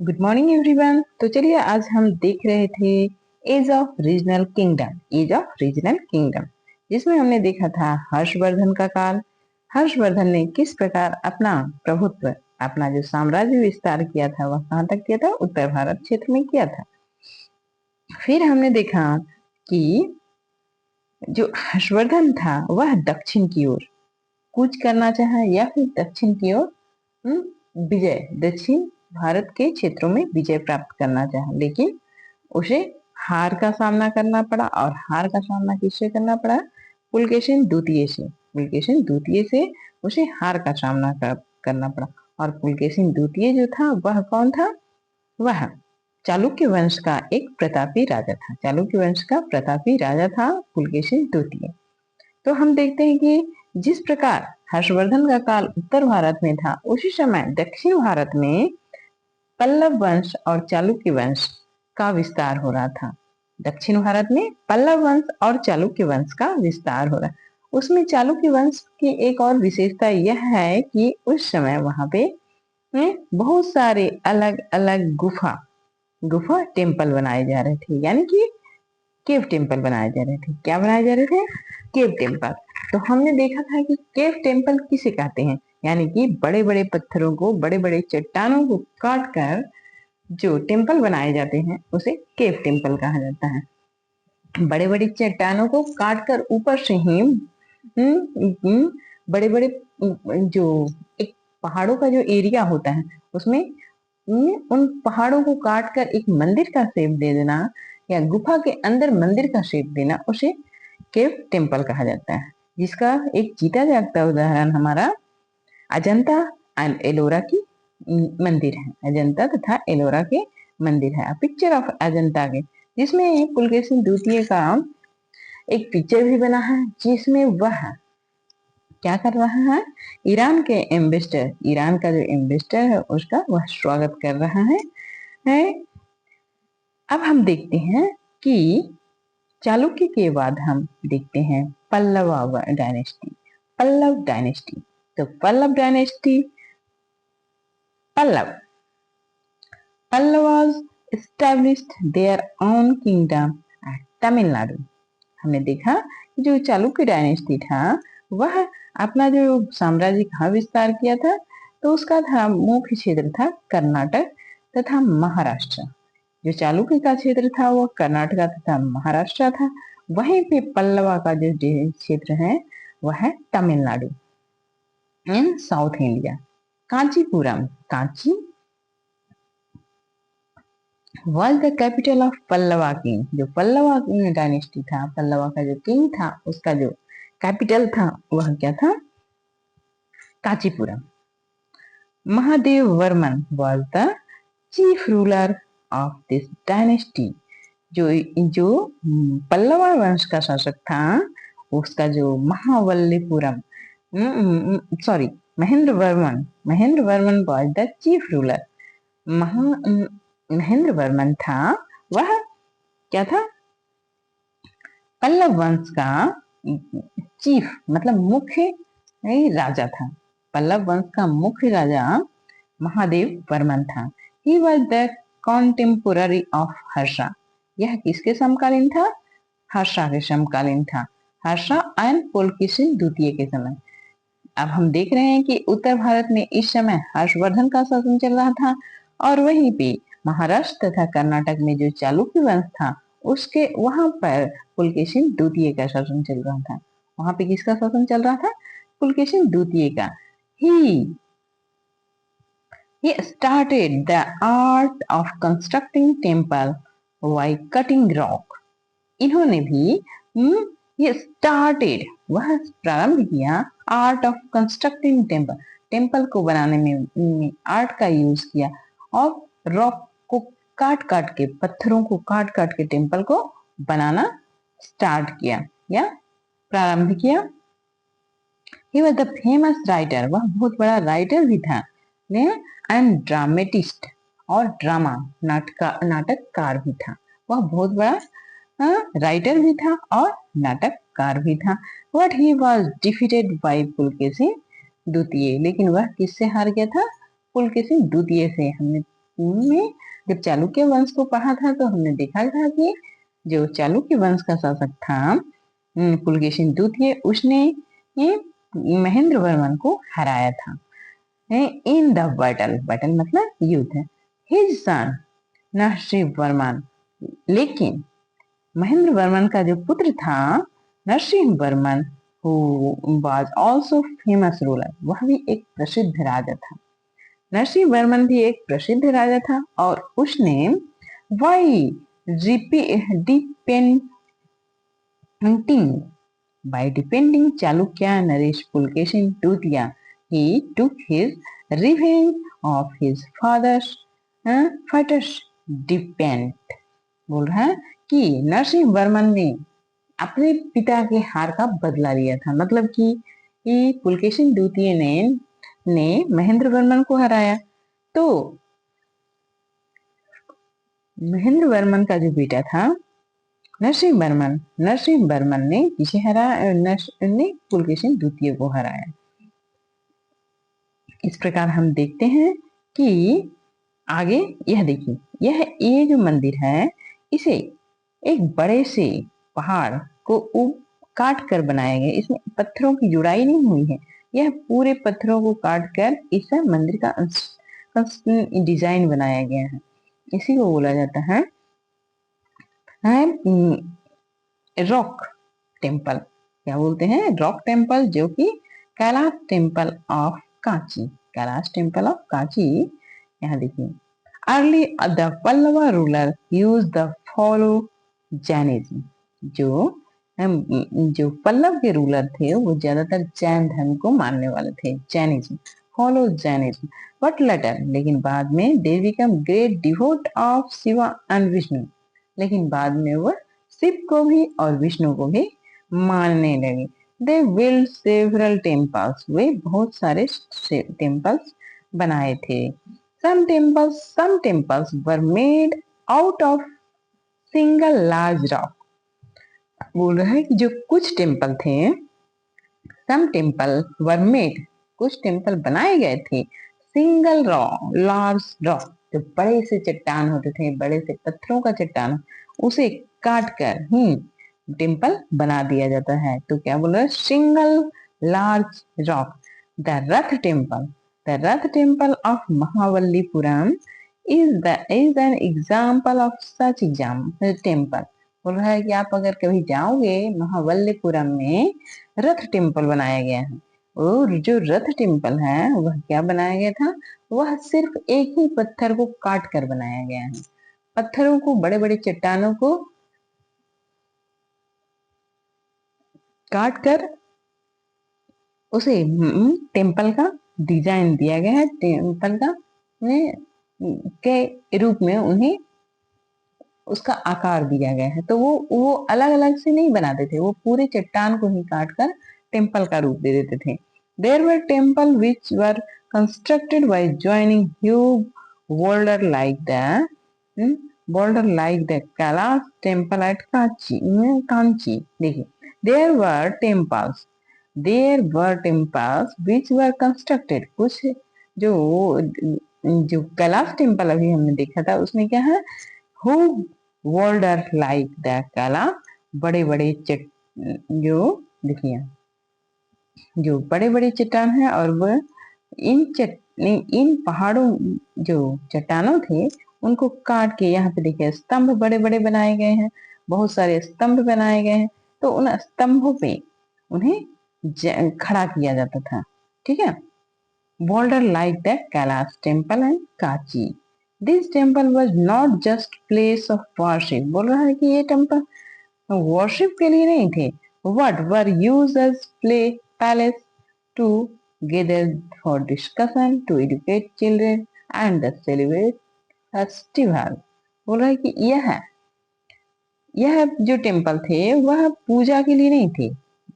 Good morning everyone. तो चलिए आज हम देख रहे थे age of regional kingdom. Age of regional kingdom जिसमें हमने देखा था हर्षवर्धन का काल। हर्षवर्धन ने किस प्रकार अपना प्रभुत्व, अपना जो साम्राज्य विस्तार किया था वह कहाँ तक किया था, उत्तर भारत क्षेत्र में किया था। फिर हमने देखा कि जो हर्षवर्धन था वह दक्षिण की ओर कूच करना चाहा या फिर दक्षिण की ओर विजय, दक्षिण भारत के क्षेत्रों में विजय प्राप्त करना चाहा, लेकिन उसे हार का सामना करना पड़ा। और हार का सामना किससे करना पड़ा? पुलकेशिन द्वितीय से। पुलकेशिन द्वितीय से उसे हार का सामना करना पड़ा। और पुलकेशिन द्वितीय जो था वह कौन था? वह चालुक्य वंश का एक प्रतापी राजा था। चालुक्य वंश का प्रतापी राजा था पुलकेशिन द्वितीय। तो हम देखते हैं कि जिस प्रकार हर्षवर्धन का काल उत्तर भारत में था, उसी समय दक्षिण भारत में पल्लव वंश और चालुक्य वंश का विस्तार हो रहा था। दक्षिण भारत में पल्लव वंश और चालुक्य वंश का विस्तार हो रहा है। उसमें चालुक्य वंश की एक और विशेषता यह है कि उस समय वहां पे बहुत सारे अलग अलग गुफा गुफा टेम्पल बनाए जा रहे थे, यानी कि केव टेम्पल बनाए जा रहे थे। क्या बनाए जा रहे थे? Cave temple. तो हमने देखा था कि केव टेम्पल किसे कहते हैं, यानी कि बड़े बड़े पत्थरों को, बड़े बड़े चट्टानों को काट कर जो टेम्पल बनाए जाते हैं उसे केव टेम्पल कहा जाता है। बड़े बड़े चट्टानों को काट कर ऊपर से ही बड़े बड़े जो एक पहाड़ों का जो एरिया होता है उसमें उन पहाड़ों को काट कर एक मंदिर का शेप दे देना या गुफा के अंदर मंदिर का शेप देना, उसे केव टेम्पल कहा जाता है। जिसका एक जीता जागता उदाहरण हमारा अजंता एंड एलोरा की मंदिर है। अजंता तथा एलोरा के मंदिर है। पिक्चर ऑफ अजंता के, जिसमें पुलकेशिन द्वितीय का एक पिक्चर भी बना है, जिसमें वह क्या कर रहा है? ईरान के एम्बेसडर, ईरान का जो एम्बेसडर है उसका वह स्वागत कर रहा है। अब हम देखते हैं कि चालुक्य के बाद हम देखते हैं पल्लव डायनेस्टी। पल्लव डायनेस्टी, तो Pallav dynasty, Pallav Pallavas established their own kingdom at Tamil Nadu. हमने देखा कि जो चालुक्य डायनेस्टी था वह अपना जो साम्राज्य कहाँ विस्तार किया था, तो उसका था मुख्य क्षेत्र था कर्नाटक तथा महाराष्ट्र। जो चालुक्य का क्षेत्र था वह कर्नाटक तथा महाराष्ट्र था। वहीं पे पल्लवा का जो क्षेत्र है वह है Tamil Nadu in south India. Kanchipuram, Kanchi was the capital of Pallava king. जो पल्लवा डायनेस्टी था, पल्लवा का जो किंग था, उसका जो कैपिटल था वह क्या था? Kanchipuram. Mahadev Varman was the chief ruler of this dynasty. जो जो पल्लवा वंश का शासक था उसका जो Mahabalipuram, sorry, Mahendra Varman was the chief ruler. Mahendra Varman था, वह क्या था? पल्लव वंश का चीफ मतलब मुख्य राजा था। पल्लव वंश का मुख्य राजा महादेव वर्मन था। He was the contemporary of Harsha. यह किसके समकालीन था? हर्षा के समकालीन था। हर्षा एंड पुलकेशिन द्वितीय के समय। अब हम देख रहे हैं कि उत्तर भारत में इस समय हर्षवर्धन का शासन चल रहा था, और वहीं पे महाराष्ट्र तथा कर्नाटक में जो चालुक्य वंश था उसके वहां पर पुलकेशिन द्वितीय का शासन चल रहा था। वहां पे किसका शासन चल रहा था? पुलकेशिन द्वितीय का। ही started the art of constructing temple by cutting rock। इन्होंने भी ये स्टार्टेड, वह प्रारंभ किया art of constructing temple, temple को बनाने में आर्ट का यूज किया, और रॉक को काट काट के, पत्थरों को काट काट के टेम्पल को बनाना स्टार्ट किया या प्रारंभ किया। ही वॉज द फेमस राइटर, वह बहुत बड़ा राइटर भी था, एंड ड्रामेटिस्ट, और ड्रामा नाटककार भी था। वह बहुत बड़ा राइटर भी था और नाटककार भी था। But he was defeated by Pulakeshin द्वितीय। लेकिन वह किससे हार गया था? पुलकेशिन द्वितीय से। हमने में जब चालुक्य वंश को पढ़ा था तो हमने देखा था कि जो चालुक्य वंश का शासक था पुलकेशिन द्वितीय, उसने महेंद्र वर्मन को हराया था इन द बैटल। बैटल मतलब युद्ध। हिज सन नरसिंह वर्मन, लेकिन महेंद्र वर्मन का जो पुत्र था Narasimha Varman, who was also famous ruler, वह भी एक प्रसिद्ध राजा था। नरसिंह वर्मन भी एक प्रसिद्ध राजा था और उसने why depending by defending Chalukya Naresh Pulkesin Dutiya, he took his revenge of his father's defeat। बोल रहा है कि नरसिंह वर्मन ने अपने पिता के हार का बदला लिया था। मतलब कि पुलकेशिन द्वितीय ने महेंद्र वर्मन को हराया, तो महेंद्र वर्मन का जो बेटा था नरसिंह वर्मन ने किसे हराया? ने पुलकेशिन द्वितीय को हराया। इस प्रकार हम देखते हैं कि आगे यह देखिए, ये जो मंदिर है इसे एक बड़े से पहाड़ को काट कर बनाया गया। इसमें पत्थरों की जुड़ाई नहीं हुई है, यह पूरे पत्थरों को काट कर इस मंदिर का डिजाइन बनाया गया है। इसी को बोला जाता है रॉक टेम्पल। क्या बोलते हैं? रॉक टेम्पल, जो कि Kailash temple of Kanchi. Kailash temple of Kanchi. यहाँ देखिए, early the Pallava ruler use the follow Jainism. जो पल्लव के रूलर थे वो ज्यादातर जैन धर्म को मानने वाले थे, Jainism, follow Jainism. But later, लेकिन बाद में they become great devote of Shiva and Vishnu, लेकिन बाद में वह शिव को भी और विष्णु को भी मानने लगे। दे बिल्ड सेवरल टेम्पल्स, वे बहुत सारे टेम्पल्स बनाए थे। some temples were made out of single large rock। बोल रहा है कि जो कुछ टेम्पल थे, some temple were made, कुछ टेम्पल बनाए गए थे सिंगल लार्ज रॉक, जो बड़े से चट्टान होते थे, बड़े से पत्थरों का चट्टान, उसे काट कर टेम्पल बना दिया जाता है। तो क्या बोल रहा है? Single large rock. The Rath temple of Mahabalipuram is an example of such temple. बोल रहा है कि आप अगर कभी जाओगे महाबलीपुरम में, रथ टेम्पल बनाया गया है। और जो रथ टेम्पल है वह क्या बनाया गया था? वह सिर्फ एक ही पत्थर को काट कर बनाया गया है। पत्थरों को, बड़े बड़े चट्टानों को काट कर उसे टेम्पल का डिजाइन दिया गया है। टेम्पल का के रूप में उन्हें उसका आकार दिया गया है। तो वो अलग अलग से नहीं बनाते थे, वो पूरे चट्टान को ही काट कर टेम्पल का रूप दे देते थे। There were temple which were constructed by joining huge boulder like the Kailash temple at Kanchi. देखिए, there were temples which were constructed, कुछ जो कैलाश टेम्पल अभी हमने देखा था उसमें क्या है? हु वोल्डर लाइक द कैलाश, बड़े बड़े जो देखिए, जो बड़े बड़े चट्टान है और वह इन पहाड़ों, जो चट्टानों थे उनको काट के यहाँ पे देखिए स्तंभ बड़े बड़े बनाए गए हैं, बहुत सारे स्तंभ बनाए गए हैं। तो उन स्तंभों पे उन्हें खड़ा किया जाता था। ठीक है, boulder like the Kailash temple and Kanchi. This temple was not just place of worship. बोल रहा है कि ये टेम्पल वर्शिप के लिए नहीं थे, what were used as palace to gather for discussion, to educate children and the celebrate festival। बोल रहा है कि यह जो टेम्पल थे वह पूजा के लिए नहीं थे।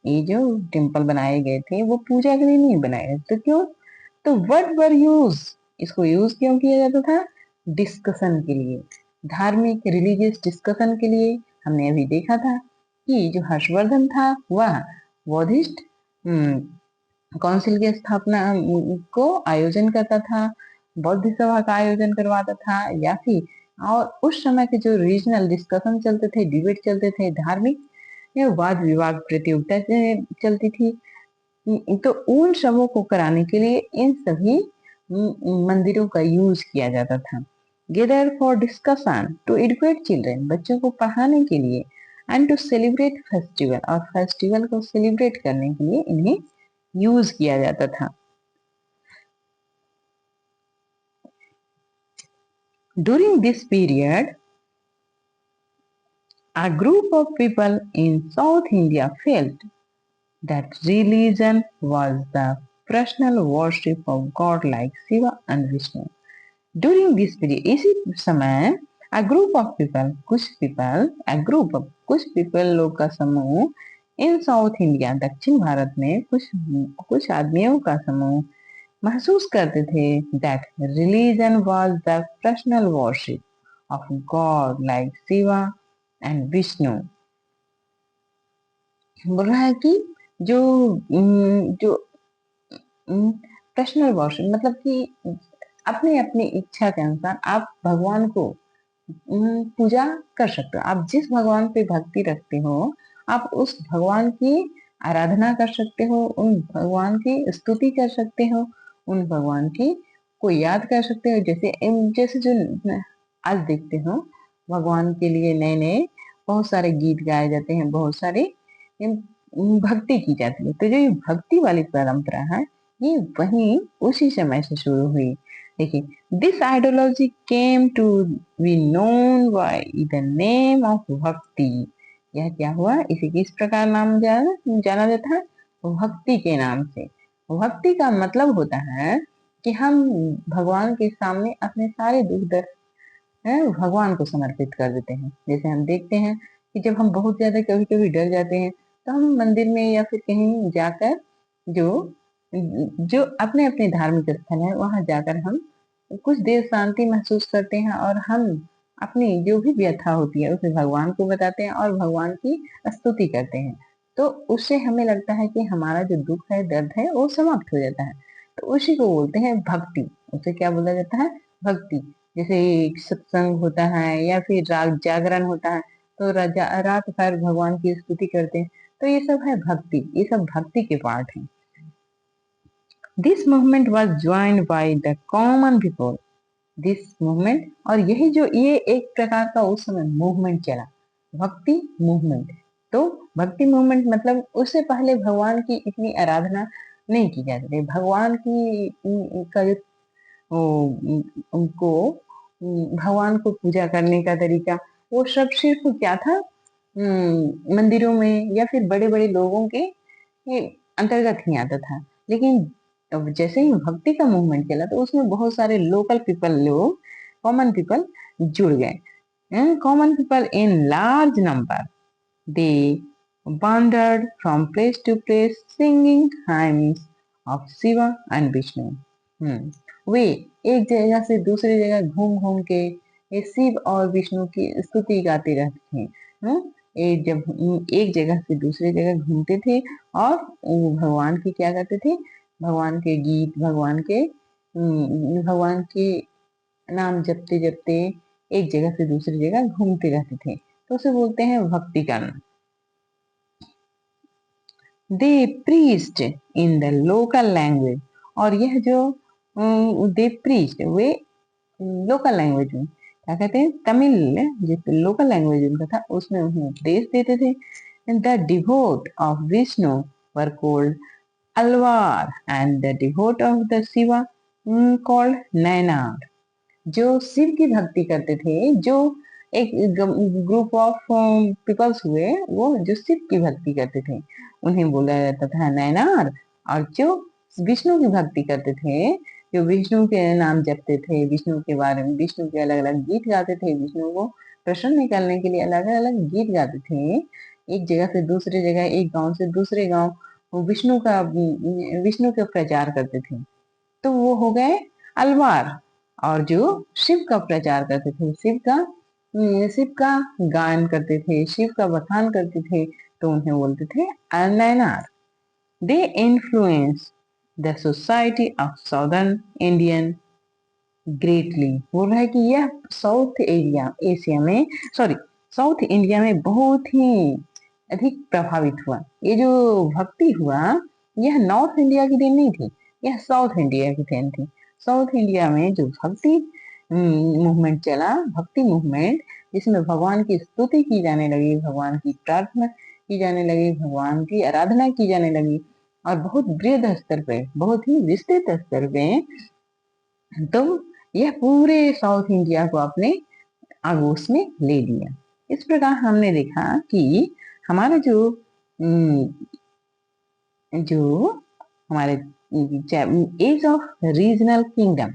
ये जो टेम्पल बनाए गए थे वो पूजा के लिए नहीं बनाए गए। तो क्यों? तो what were used, इसको यूज क्यों किया जाता था? डिस्कशन के लिए, धार्मिक रिलीजियस डिस्कशन के लिए। हमने अभी देखा था कि जो हर्षवर्धन था वह बौद्धिस्ट काउंसिल की स्थापना को आयोजन करता था बौद्ध सभा का आयोजन करवाता था, या फिर और उस समय के जो रीजनल डिस्कशन चलते थे, डिबेट चलते थे, धार्मिक वाद विवाद प्रतियोगिता चलती थी, तो उन सबों को कराने के लिए इन सभी मंदिरों का यूज किया जाता था। Gather for discussion to educate children, बच्चों को पढ़ाने के लिए, एंड टू सेलिब्रेट फेस्टिवल, और फेस्टिवल को सेलिब्रेट करने के लिए इन्हें यूज किया जाता था। During this period, a group of people in South India felt that religion was the personal worship of God like Shiva and Vishnu. During this period, इसी समय a group of people, कुछ people लोग का समूह इन south India, दक्षिण भारत में कुछ आदमियों का समूह महसूस करते थे that religion was the personal worship of God like Shiva and Vishnu. बोल रहा है कि जो पर्सनल वर्शिप मतलब कि अपनी अपनी इच्छा के अनुसार आप भगवान को पूजा कर सकते हो। आप जिस भगवान पे भक्ति रखते हो, आप उस भगवान की आराधना कर सकते हो, उन भगवान की स्तुति कर सकते हो, उन भगवान की को याद कर सकते हो। जैसे जो आज देखते हो, भगवान के लिए नए नए बहुत सारे गीत गाए जाते हैं, बहुत सारे भक्ति की जाती है। तो जो ये भक्ति वाली परंपरा है, ये वहीं उसी समय से शुरू हुई। देखिए, this ideology came to be known by the name of bhakti. यह क्या हुआ, इसे किस प्रकार नाम जाना जाता है, भक्ति के नाम से। भक्ति का मतलब होता है कि हम भगवान के सामने अपने सारे दुख दर्द भगवान को समर्पित कर देते हैं। जैसे हम देखते हैं कि जब हम बहुत ज्यादा कभी कभी डर जाते हैं, तो हम मंदिर में या फिर कहीं जाकर जो जो अपने अपने धार्मिक स्थल है, वहां जाकर हम कुछ देर शांति महसूस करते हैं, और हम अपनी जो भी व्यथा होती है उसे भगवान को बताते हैं और भगवान की स्तुति करते हैं। तो उससे हमें लगता है कि हमारा जो दुख है, दर्द है, वो समाप्त हो जाता है। तो उसी को बोलते हैं भक्ति। उसे क्या बोला जाता है, भक्ति। जैसे सत्संग होता है या फिर राग जागरण होता है, तो रात भर भगवान की स्तुति करते हैं। तो ये सब है भक्ति, ये सब भक्ति के पार्ट हैं। This movement was joined by the common people. This movement, और यही जो ये एक प्रकार का उस समय मूवमेंट चला, भक्ति मूवमेंट। तो भक्ति मूवमेंट मतलब उससे पहले भगवान की इतनी आराधना नहीं की जाती थी। भगवान की का जो उनको भगवान को पूजा करने का तरीका, वो सब सिर्फ क्या था, मंदिरों में या फिर बड़े बड़े लोगों के ये अंतर्गत ही आता था। लेकिन अब जैसे ही भक्ति का मूवमेंट चला, तो उसमें बहुत सारे लोकल पीपल लोग, कॉमन पीपल जुड़ गए। Common people in large number, they wandered from place to place singing hymns of Shiva and Vishnu. वे एक जगह से दूसरी जगह घूम घूम के ये शिव और विष्णु की स्तुति गाते रहते थे। जब एक जगह से दूसरी जगह घूमते थे, और वो भगवान की क्या करते थे, भगवान के गीत, भगवान के नाम जपते जपते एक जगह से दूसरी जगह घूमते रहते थे। तो उसे बोलते हैं भक्ति करना। They preached in the local language, और यह जो दे प्रीच्ड, वे लोकल लैंग्वेज में क्या कहते हैं, तमिल जो लोकल लैंग्वेज उनका था, उसमें उन्हें उपदेश देते थे। The devout of Vishnu were called Alvar, and the devout of the Shiva called Nayanar. जो शिव की भक्ति करते थे, जो एक ग्रुप ऑफ पीपल्स हुए, वो जो शिव की भक्ति करते थे उन्हें बोला जाता था नैनार। और जो विष्णु की भक्ति करते थे, जो विष्णु के नाम जपते थे, विष्णु के बारे में, विष्णु के अलग अलग गीत गाते थे, विष्णु को प्रसन्न करने के लिए अलग अलग गीत गाते थे, एक जगह से दूसरी जगह, एक गांव से दूसरे गांव वो विष्णु का प्रचार करते थे, तो वो हो गए अलवार। और जो शिव का प्रचार करते थे, शिव का गायन करते थे, शिव का बखान करते थे, तो उन्हें बोलते थे Nayanar. They influence the society of southern Indian greatly बोल रहा है कि यह साउथ एरिया एशिया में, सॉरी, साउथ इंडिया में बहुत ही अधिक प्रभावित हुआ। ये जो भक्ति हुआ, यह नॉर्थ इंडिया की देन नहीं थी, यह साउथ इंडिया की देन थी। साउथ इंडिया में जो भक्ति मूवमेंट चला, भक्ति मूवमेंट, जिसमें भगवान की स्तुति की जाने लगी, भगवान की प्रार्थना की जाने लगी, भगवान की आराधना की जाने लगी, और बहुत बृहद स्तर पे, बहुत ही विस्तृत स्तर पे, तो यह पूरे साउथ इंडिया को अपने आगोश में ले लिया। इस प्रकार हमने देखा कि हमारा जो जो हमारे एज ऑफ रीजनल किंगडम,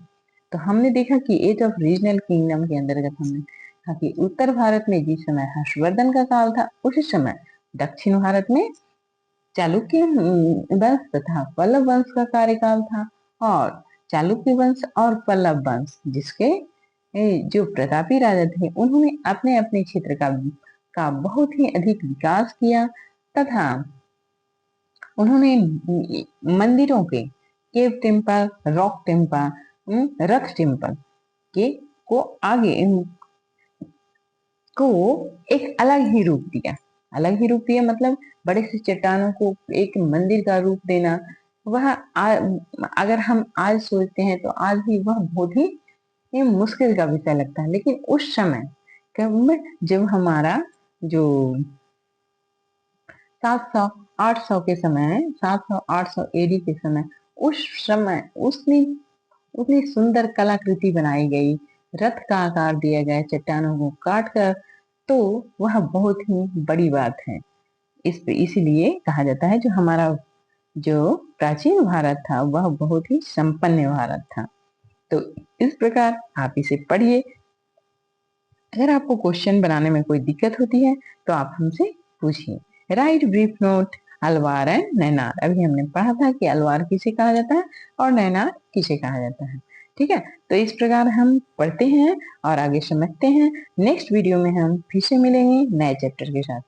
तो हमने देखा कि एज ऑफ रीजनल किंगडम के अंतर्गत हमने कहा कि उत्तर भारत में जिस समय हर्षवर्धन का काल था, उसी समय दक्षिण भारत में चालुक्य वंश तथा पल्लव वंश का कार्यकाल था। और चालुक्य वंश और पल्लव वंश, जिसके जो प्रतापी राजा थे, उन्होंने अपने अपने क्षेत्र का बहुत ही अधिक विकास किया, तथा उन्होंने मंदिरों के, केव टेम्पल, रॉक टेम्पल, रथ टेम्पल के को आगे को एक अलग ही रूप दिया। अलग ही रूप दिया मतलब बड़े से चट्टानों को एक मंदिर का रूप देना। वह अगर हम आज सोचते हैं तो आज भी वह बहुत ही ये मुश्किल का विषय लगता है, लेकिन उस समय कब, जब हमारा जो 700-800 के समय, 700-800 एडी के समय, उस समय उसने उतनी सुंदर कलाकृति बनाई गई, रथ का आकार दिया गया चट्टानों को काट कर, तो वह बहुत ही बड़ी बात है। इसीलिए कहा जाता है जो हमारा जो प्राचीन भारत था वह बहुत ही संपन्न भारत था। तो इस प्रकार आप इसे पढ़िए। अगर आपको क्वेश्चन बनाने में कोई दिक्कत होती है तो आप हमसे पूछिए। Write brief note Alvar and Nayanar. अभी हमने पढ़ा था कि अलवार किसे कहा जाता है और नैनार किसे कहा जाता है। ठीक है, तो इस प्रकार हम पढ़ते हैं और आगे समझते हैं। नेक्स्ट वीडियो में हम फिर से मिलेंगे नए चैप्टर के साथ।